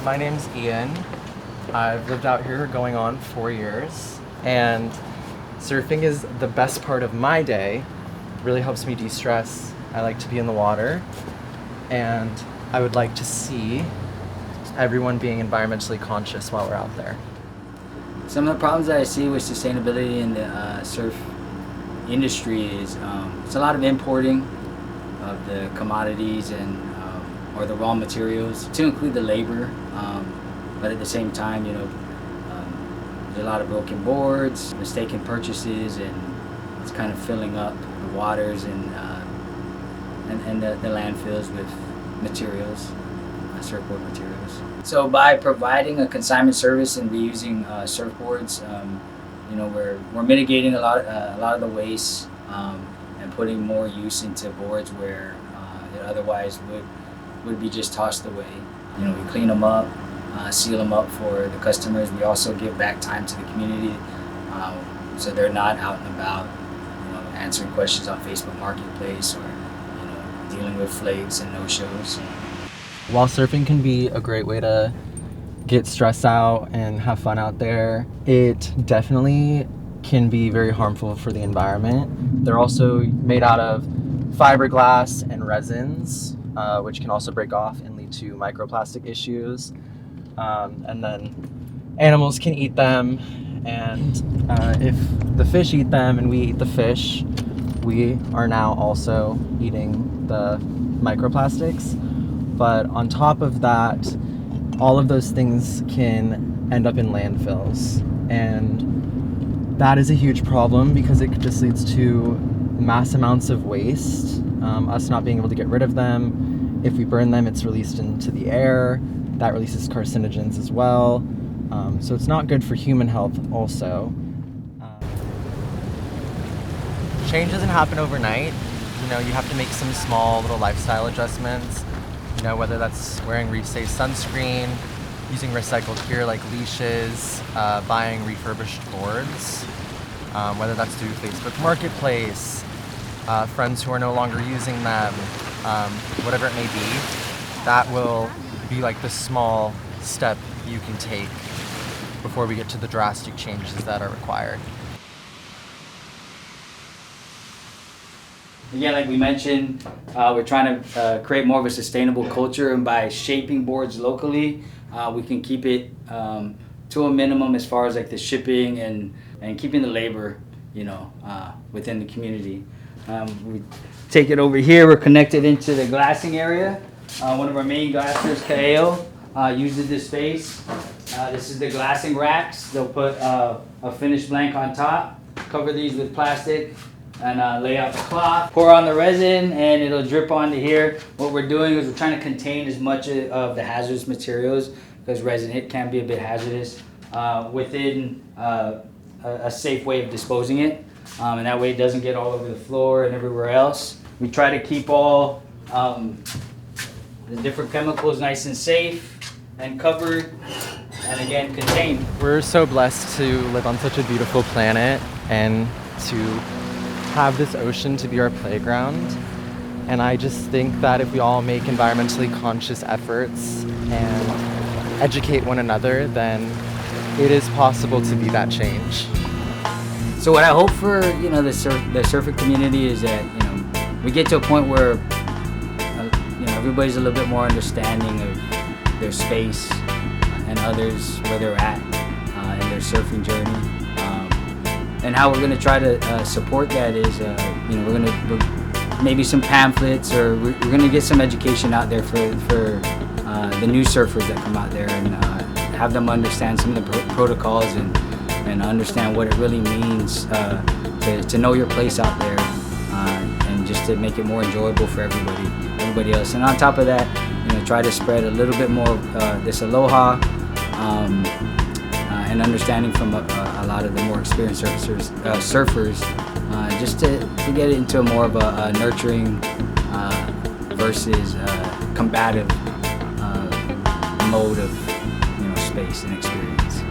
My name's Ian. I've lived out here going on 4 years, and surfing is the best part of my day. It really helps me de-stress. I like to be in the water, and I would like to see everyone being environmentally conscious while we're out there. Some of the problems that I see with sustainability in the surf industry is it's a lot of importing of the commodities and or the raw materials, to include the labor, but at the same time, there's a lot of broken boards, mistaken purchases, and it's kind of filling up the waters and the landfills with materials, surfboard materials. So by providing a consignment service and reusing surfboards, we're mitigating a lot of the waste and putting more use into boards where it otherwise would be just tossed away. We clean them up, seal them up for the customers. We also give back time to the community, so they're not out and about, answering questions on Facebook Marketplace or dealing with flakes and no-shows. While surfing can be a great way to get stressed out and have fun out there, it definitely can be very harmful for the environment. They're also made out of fiberglass and resins, which can also break off and lead to microplastic issues. And then animals can eat them, and if the fish eat them and we eat the fish, we are now also eating the microplastics. But on top of that, all of those things can end up in landfills, and that is a huge problem because it just leads to mass amounts of waste, us not being able to get rid of them. If we burn them, it's released into the air. That releases carcinogens as well. So it's not good for human health also. Change doesn't happen overnight. You have to make some small little lifestyle adjustments. Whether that's wearing reef-safe sunscreen, using recycled gear like leashes, buying refurbished boards, whether that's through Facebook Marketplace, friends who are no longer using them, whatever it may be, that will be like the small step you can take before we get to the drastic changes that are required. Again, like we mentioned, we're trying to create more of a sustainable culture, and by shaping boards locally, we can keep it to a minimum as far as like the shipping and keeping the labor, within the community. We take it over here. We're connected into the glassing area. One of our main glassers, Kaeo, uses this space. This is the glassing racks. They'll put a finished blank on top, cover these with plastic, and lay out the cloth, pour on the resin, and it'll drip onto here. What we're doing is we're trying to contain as much of the hazardous materials, because resin it can be a bit hazardous, within a safe way of disposing it, and that way it doesn't get all over the floor and everywhere else. We try to keep all the different chemicals nice and safe and covered, and again contained. We're so blessed to live on such a beautiful planet and to have this ocean to be our playground, and I just think that if we all make environmentally conscious efforts and educate one another, then it is possible to be that change. So what I hope for the surfer community is that we get to a point where everybody's a little bit more understanding of their space and others where they're at in their surfing journey. And how we're going to try to support that is, we're going to maybe some pamphlets, or we're going to get some education out there for the new surfers that come out there, and have them understand some of the protocols and understand what it really means to know your place out there, and just to make it more enjoyable for everybody else. And on top of that, try to spread a little bit more of this aloha and understanding from a lot of the more experienced surfers, just to get it into more of a nurturing versus combative mode of space and experience.